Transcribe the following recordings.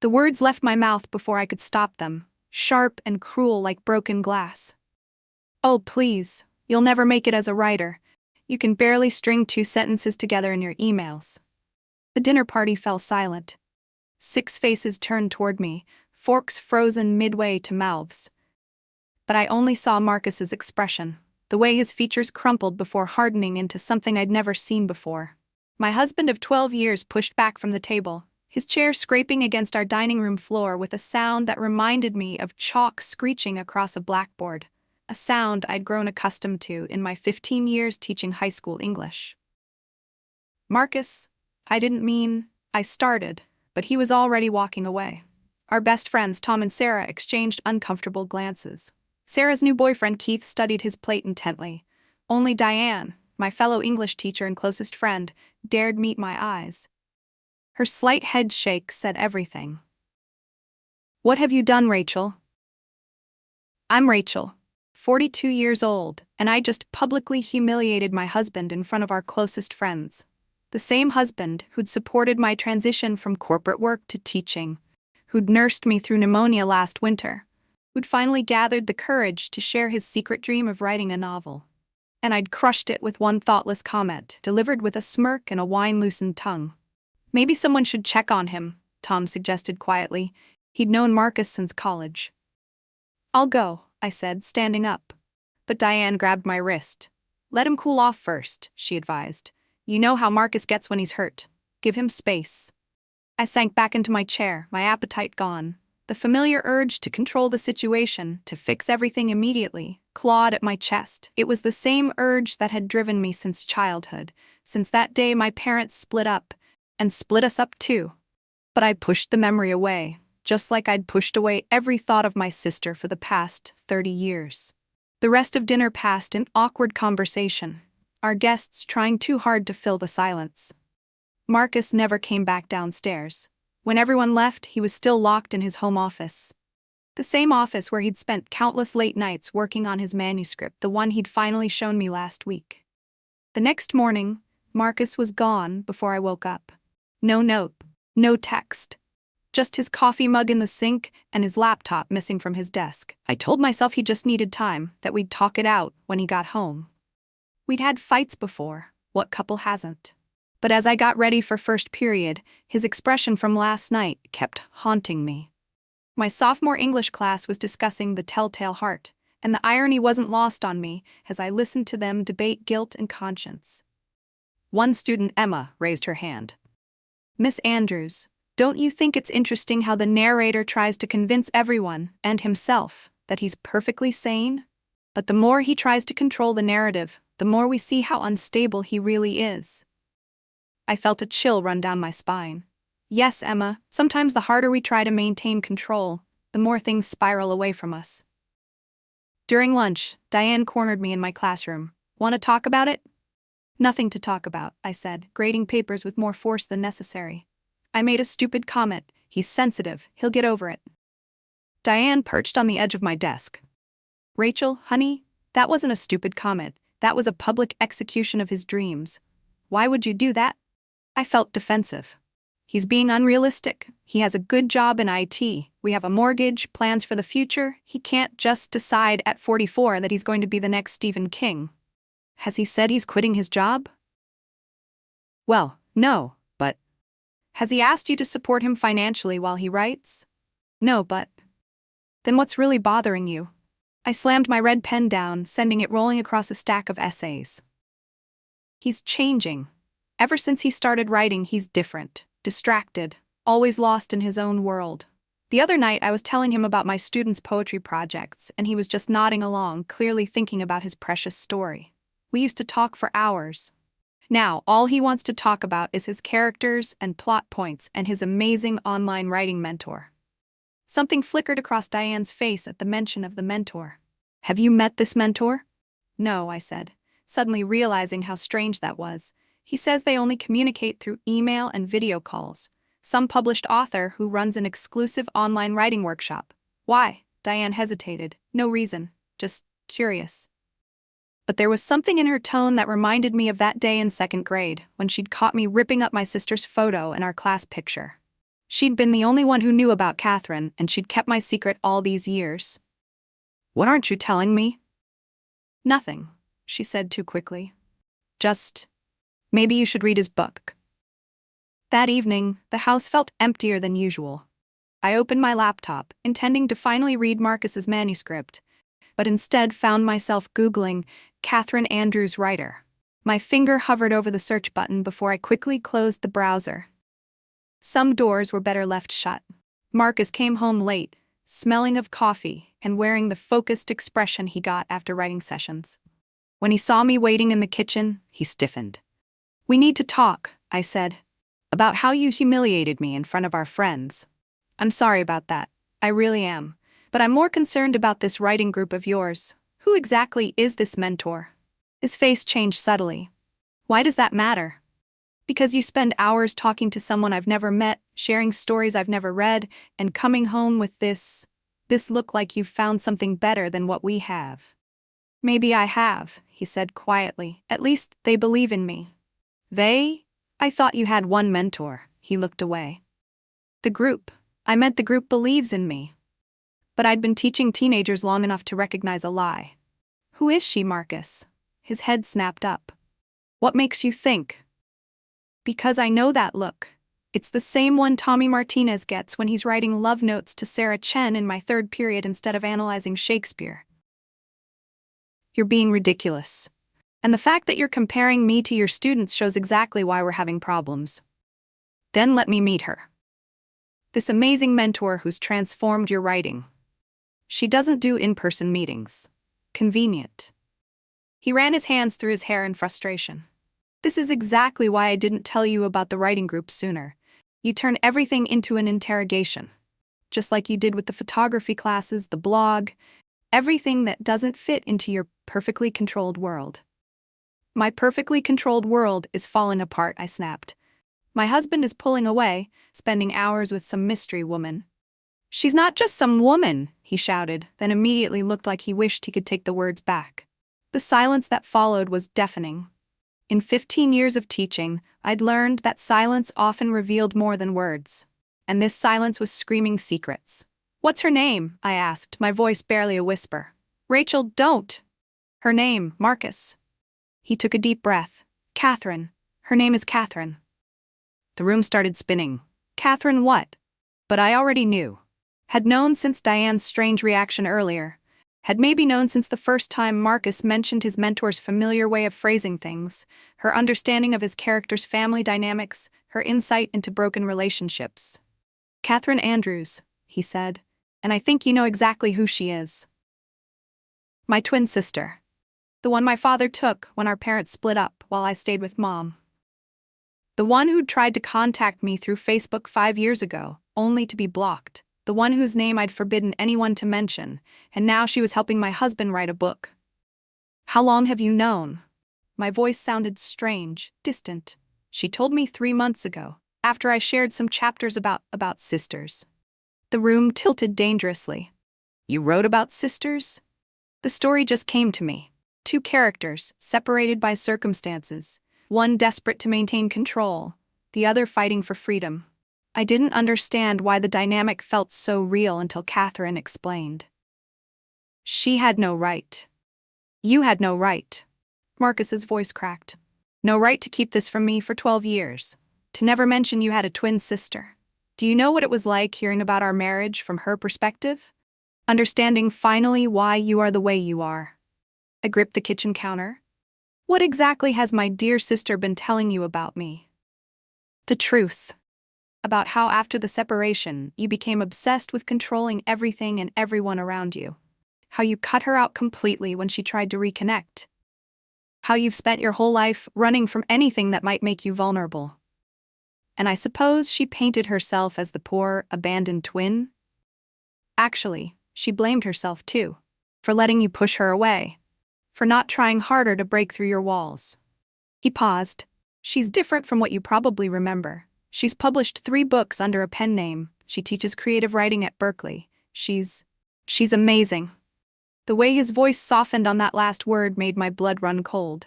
The words left my mouth before I could stop them, sharp and cruel like broken glass. "Oh, please, you'll never make it as a writer. You can barely string 2 sentences together in your emails." The dinner party fell silent. 6 faces turned toward me, forks frozen midway to mouths. But I only saw Marcus's expression, the way his features crumpled before hardening into something I'd never seen before. My husband of 12 years pushed back from the table, his chair scraping against our dining room floor with a sound that reminded me of chalk screeching across a blackboard, a sound I'd grown accustomed to in my 15 years teaching high school English. "Marcus, I didn't mean," I started, but he was already walking away. Our best friends, Tom and Sarah, exchanged uncomfortable glances. Sarah's new boyfriend, Keith, studied his plate intently. Only Diane, my fellow English teacher and closest friend, dared meet my eyes. Her slight head shake said everything. "What have you done, Rachel?" "I'm Rachel, 42 years old, and I just publicly humiliated my husband in front of our closest friends. The same husband who'd supported my transition from corporate work to teaching, who'd nursed me through pneumonia last winter, who'd finally gathered the courage to share his secret dream of writing a novel. And I'd crushed it with one thoughtless comment, delivered with a smirk and a wine-loosened tongue. Maybe someone should check on him," Tom suggested quietly. He'd known Marcus since college. "I'll go," I said, standing up. But Diane grabbed my wrist. "Let him cool off first," she advised. "You know how Marcus gets when he's hurt. Give him space." I sank back into my chair, my appetite gone. The familiar urge to control the situation, to fix everything immediately, clawed at my chest. It was the same urge that had driven me since childhood, since that day my parents split up, and split us up too. But I pushed the memory away, just like I'd pushed away every thought of my sister for the past 30 years. The rest of dinner passed in awkward conversation, our guests trying too hard to fill the silence. Marcus never came back downstairs. When everyone left, he was still locked in his home office. The same office where he'd spent countless late nights working on his manuscript, the one he'd finally shown me last week. The next morning, Marcus was gone before I woke up. No note, no text. Just his coffee mug in the sink and his laptop missing from his desk. I told myself he just needed time, that we'd talk it out when he got home. We'd had fights before, what couple hasn't? But as I got ready for first period, his expression from last night kept haunting me. My sophomore English class was discussing The Telltale Heart, and the irony wasn't lost on me as I listened to them debate guilt and conscience. One student, Emma, raised her hand. "Miss Andrews, don't you think it's interesting how the narrator tries to convince everyone, and himself, that he's perfectly sane? But the more he tries to control the narrative, the more we see how unstable he really is." I felt a chill run down my spine. Yes, Emma, sometimes the harder we try to maintain control, the more things spiral away from us. During lunch, Diane cornered me in my classroom. "Want to talk about it?" "Nothing to talk about," I said, grading papers with more force than necessary. "I made a stupid comment. He's sensitive. He'll get over it." Diane perched on the edge of my desk. "Rachel, honey, that wasn't a stupid comment. That was a public execution of his dreams. Why would you do that?" I felt defensive. "He's being unrealistic. He has a good job in IT. We have a mortgage, plans for the future. He can't just decide at 44 that he's going to be the next Stephen King." "Has he said he's quitting his job?" "Well, no, but..." "Has he asked you to support him financially while he writes?" "No, but..." "Then what's really bothering you?" I slammed my red pen down, sending it rolling across a stack of essays. "He's changing. Ever since he started writing, he's different, distracted, always lost in his own world. The other night I was telling him about my students' poetry projects, and he was just nodding along, clearly thinking about his precious story. We used to talk for hours. Now, all he wants to talk about is his characters and plot points and his amazing online writing mentor." Something flickered across Diane's face at the mention of the mentor. "Have you met this mentor?" "No," I said, suddenly realizing how strange that was. "He says they only communicate through email and video calls. Some published author who runs an exclusive online writing workshop." "Why?" Diane hesitated. "No reason. Just curious." But there was something in her tone that reminded me of that day in second grade, when she'd caught me ripping up my sister's photo in our class picture. She'd been the only one who knew about Catherine, and she'd kept my secret all these years. "What aren't you telling me?" "Nothing," she said too quickly. "Just, maybe you should read his book." That evening, the house felt emptier than usual. I opened my laptop, intending to finally read Marcus's manuscript, but instead found myself Googling Catherine Andrews writer. My finger hovered over the search button before I quickly closed the browser. Some doors were better left shut. Marcus came home late, smelling of coffee and wearing the focused expression he got after writing sessions. When he saw me waiting in the kitchen, he stiffened. "We need to talk," I said, "about how you humiliated me in front of our friends." "I'm sorry about that. I really am. But I'm more concerned about this writing group of yours. Who exactly is this mentor?" His face changed subtly. "Why does that matter?" "Because you spend hours talking to someone I've never met, sharing stories I've never read, and coming home with this look like you've found something better than what we have." "Maybe I have," he said quietly. "At least they believe in me." "They? I thought you had one mentor." He looked away. "The group. I meant the group believes in me." But I'd been teaching teenagers long enough to recognize a lie. "Who is she, Marcus?" His head snapped up. "What makes you think?" "Because I know that look. It's the same one Tommy Martinez gets when he's writing love notes to Sarah Chen in my third period instead of analyzing Shakespeare." "You're being ridiculous. And the fact that you're comparing me to your students shows exactly why we're having problems." "Then let me meet her. This amazing mentor who's transformed your writing. She doesn't do in-person meetings. Convenient." He ran his hands through his hair in frustration. "This is exactly why I didn't tell you about the writing group sooner. You turn everything into an interrogation. Just like you did with the photography classes, the blog, everything that doesn't fit into your perfectly controlled world." "My perfectly controlled world is falling apart," I snapped. "My husband is pulling away, spending hours with some mystery woman." "She's not just some woman," he shouted, then immediately looked like he wished he could take the words back. The silence that followed was deafening. In 15 years of teaching, I'd learned that silence often revealed more than words. And this silence was screaming secrets. "What's her name?" I asked, my voice barely a whisper. "Rachel, don't!" "Her name, Marcus." He took a deep breath. "Catherine. Her name is Catherine." The room started spinning. Catherine what? But I already knew. Had known since Diane's strange reaction earlier. Had maybe known since the first time Marcus mentioned his mentor's familiar way of phrasing things, her understanding of his character's family dynamics, her insight into broken relationships. "Catherine Andrews," he said, "and I think you know exactly who she is. My twin sister. The one my father took when our parents split up while I stayed with Mom. The one who'd tried to contact me through Facebook 5 years ago, only to be blocked. The one whose name I'd forbidden anyone to mention, and now she was helping my husband write a book." "How long have you known?" My voice sounded strange, distant. "She told me 3 months ago, after I shared some chapters about sisters." The room tilted dangerously. "You wrote about sisters?" "The story just came to me. 2 characters, separated by circumstances. One desperate to maintain control, the other fighting for freedom. I didn't understand why the dynamic felt so real until Catherine explained. She had no right. You had no right." Marcus's voice cracked. "No right to keep this from me for 12 years. To never mention you had a twin sister. Do you know what it was like hearing about our marriage from her perspective? Understanding finally why you are the way you are." I gripped the kitchen counter. "What exactly has my dear sister been telling you about me?" "The truth. About how after the separation, you became obsessed with controlling everything and everyone around you. How you cut her out completely when she tried to reconnect. How you've spent your whole life running from anything that might make you vulnerable. And I suppose she painted herself as the poor, abandoned twin? Actually, she blamed herself too, for letting you push her away, for not trying harder to break through your walls." He paused. "She's different from what you probably remember. She's published 3 books under a pen name. She teaches creative writing at Berkeley. She's amazing." The way his voice softened on that last word made my blood run cold.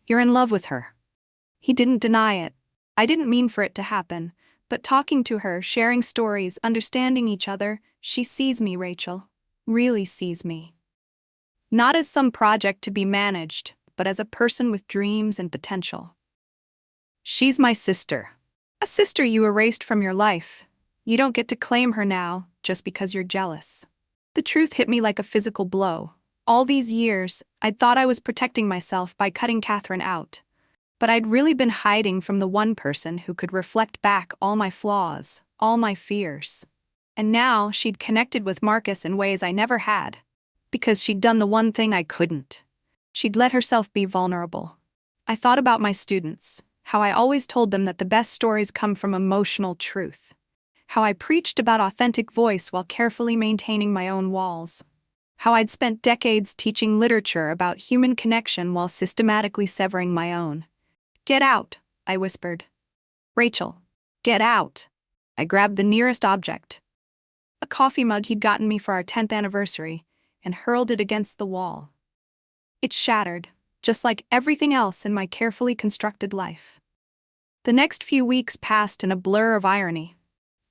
"You're in love with her." He didn't deny it. I didn't mean for it to happen, But talking to her, sharing stories, understanding each other, she sees me, Rachel. Really sees me. Not as some project to be managed, but as a person with dreams and potential. She's my sister. A sister you erased from your life. You don't get to claim her now, just because you're jealous. The truth hit me like a physical blow. All these years, I'd thought I was protecting myself by cutting Catherine out. But I'd really been hiding from the one person who could reflect back all my flaws, all my fears. And now she'd connected with Marcus in ways I never had. Because she'd done the one thing I couldn't. She'd let herself be vulnerable. I thought about my students, how I always told them that the best stories come from emotional truth. How I preached about authentic voice while carefully maintaining my own walls. How I'd spent decades teaching literature about human connection while systematically severing my own. "Get out," I whispered. "Rachel, get out." I grabbed the nearest object, a coffee mug he'd gotten me for our 10th anniversary, and hurled it against the wall. It shattered, just like everything else in my carefully constructed life. The next few weeks passed in a blur of irony.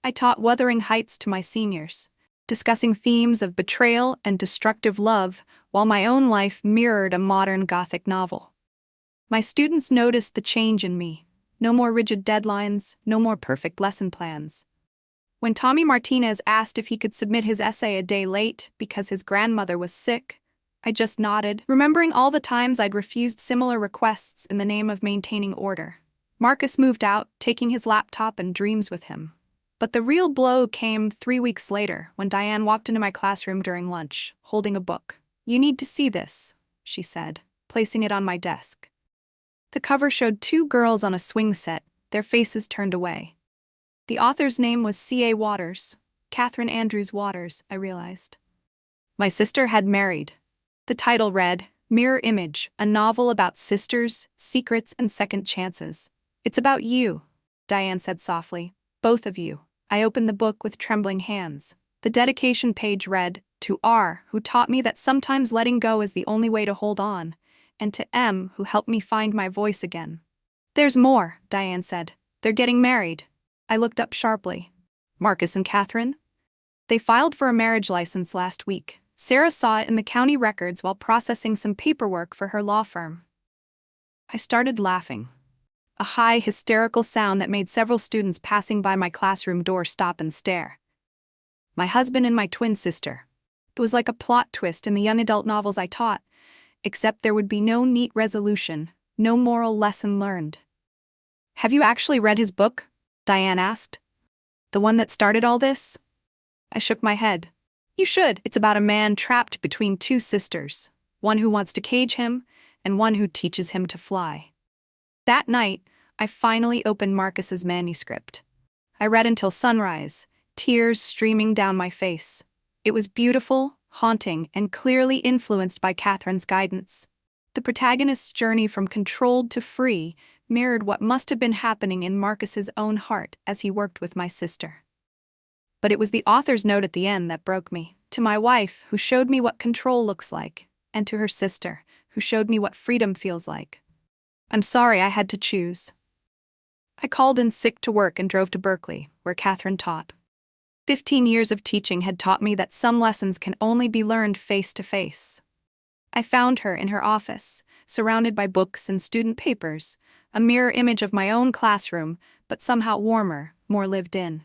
I taught Wuthering Heights to my seniors, discussing themes of betrayal and destructive love, while my own life mirrored a modern Gothic novel. My students noticed the change in me. No more rigid deadlines, no more perfect lesson plans. When Tommy Martinez asked if he could submit his essay a day late because his grandmother was sick, I just nodded, remembering all the times I'd refused similar requests in the name of maintaining order. Marcus moved out, taking his laptop and dreams with him. But the real blow came 3 weeks later, when Diane walked into my classroom during lunch, holding a book. "You need to see this," she said, placing it on my desk. The cover showed 2 girls on a swing set, their faces turned away. The author's name was C.A. Waters, Catherine Andrews Waters, I realized. My sister had married. The title read, "Mirror Image, a novel about sisters, secrets, and second chances." "It's about you," Diane said softly. "Both of you." I opened the book with trembling hands. The dedication page read, "To R, who taught me that sometimes letting go is the only way to hold on, and to M, who helped me find my voice again." "There's more," Diane said. "They're getting married." I looked up sharply. "Marcus and Catherine?" "They filed for a marriage license last week. Sarah saw it in the county records while processing some paperwork for her law firm." I started laughing. A high, hysterical sound that made several students passing by my classroom door stop and stare. My husband and my twin sister. It was like a plot twist in the young adult novels I taught, except there would be no neat resolution, no moral lesson learned. "Have you actually read his book?" Diane asked. "The one that started all this?" I shook my head. "You should. It's about a man trapped between 2 sisters, one who wants to cage him and one who teaches him to fly." That night, I finally opened Marcus's manuscript. I read until sunrise, tears streaming down my face. It was beautiful, haunting, and clearly influenced by Catherine's guidance. The protagonist's journey from controlled to free mirrored what must have been happening in Marcus's own heart as he worked with my sister. But it was the author's note at the end that broke me. To my wife, who showed me what control looks like, and to her sister, who showed me what freedom feels like. "I'm sorry I had to choose." I called in sick to work and drove to Berkeley, where Catherine taught. 15 years of teaching had taught me that some lessons can only be learned face to face. I found her in her office, surrounded by books and student papers, a mirror image of my own classroom, but somehow warmer, more lived in.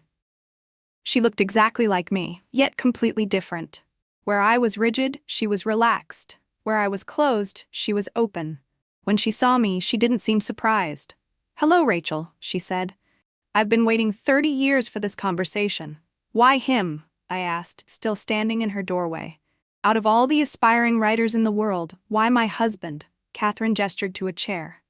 She looked exactly like me, yet completely different. Where I was rigid, she was relaxed. Where I was closed, she was open. When she saw me, she didn't seem surprised. "Hello, Rachel," she said. "I've been waiting 30 years for this conversation." "Why him?" I asked, still standing in her doorway. "Out of all the aspiring writers in the world, why my husband?" Catherine gestured to a chair.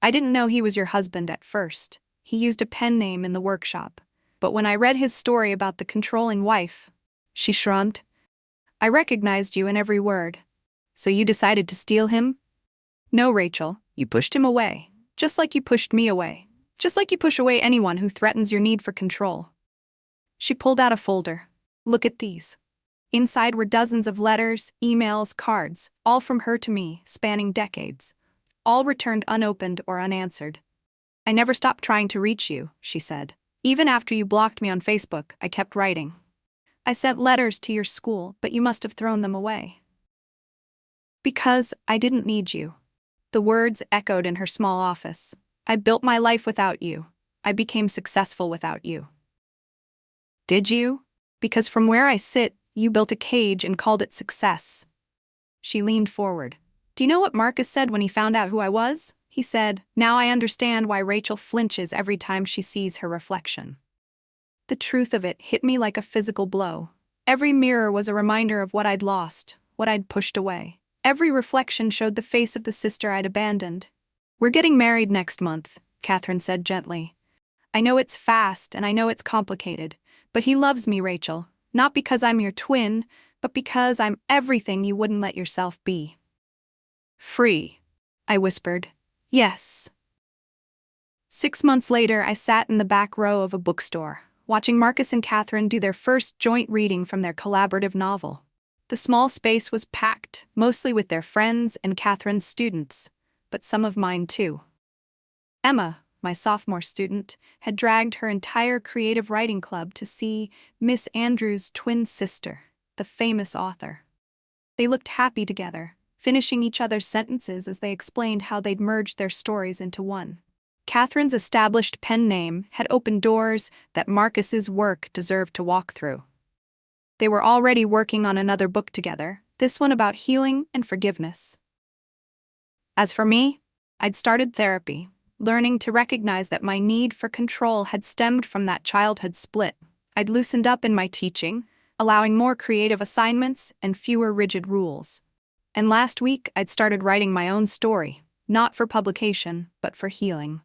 "I didn't know he was your husband at first. He used a pen name in the workshop. But when I read his story about the controlling wife," she shrugged, "I recognized you in every word. So you decided to steal him?" "No, Rachel, you pushed him away. Just like you pushed me away. Just like you push away anyone who threatens your need for control." She pulled out a folder. "Look at these." Inside were dozens of letters, emails, cards, all from her to me, spanning decades. All returned unopened or unanswered. "I never stopped trying to reach you," she said. Even after you blocked me on Facebook, I kept writing. I sent letters to your school, but you must have thrown them away. Because I didn't need you. The words echoed in her small office. I built my life without you. I became successful without you. Did you? Because from where I sit, you built a cage and called it success. She leaned forward. Do you know what Marcus said when he found out who I was? He said, now I understand why Rachel flinches every time she sees her reflection. The truth of it hit me like a physical blow. Every mirror was a reminder of what I'd lost, what I'd pushed away. Every reflection showed the face of the sister I'd abandoned. We're getting married next month, Catherine said gently. I know it's fast and I know it's complicated, but he loves me, Rachel, not because I'm your twin, but because I'm everything you wouldn't let yourself be. Free, I whispered. Yes. 6 months later, I sat in the back row of a bookstore, watching Marcus and Catherine do their first joint reading from their collaborative novel. The small space was packed, mostly with their friends and Catherine's students, but some of mine too. Emma, my sophomore student, had dragged her entire creative writing club to see Miss Andrews' twin sister, the famous author. They looked happy together, finishing each other's sentences as they explained how they'd merged their stories into one. Catherine's established pen name had opened doors that Marcus's work deserved to walk through. They were already working on another book together, this one about healing and forgiveness. As for me, I'd started therapy, learning to recognize that my need for control had stemmed from that childhood split. I'd loosened up in my teaching, allowing more creative assignments and fewer rigid rules. And last week, I'd started writing my own story, not for publication, but for healing.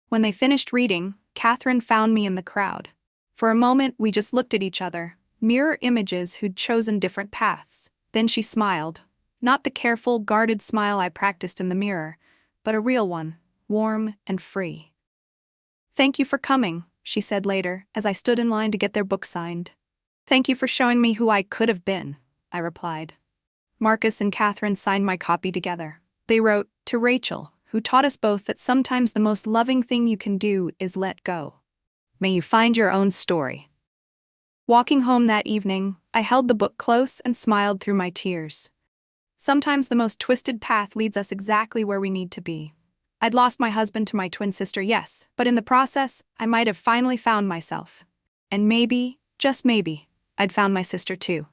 When they finished reading, Catherine found me in the crowd. For a moment, we just looked at each other, mirror images who'd chosen different paths. Then she smiled. Not the careful, guarded smile I practiced in the mirror, but a real one, warm and free. Thank you for coming, she said later, as I stood in line to get their book signed. Thank you for showing me who I could have been, I replied. Marcus and Catherine signed my copy together. They wrote, to Rachel, who taught us both that sometimes the most loving thing you can do is let go. May you find your own story. Walking home that evening, I held the book close and smiled through my tears. Sometimes the most twisted path leads us exactly where we need to be. I'd lost my husband to my twin sister, yes, but in the process, I might have finally found myself. And maybe, just maybe, I'd found my sister too.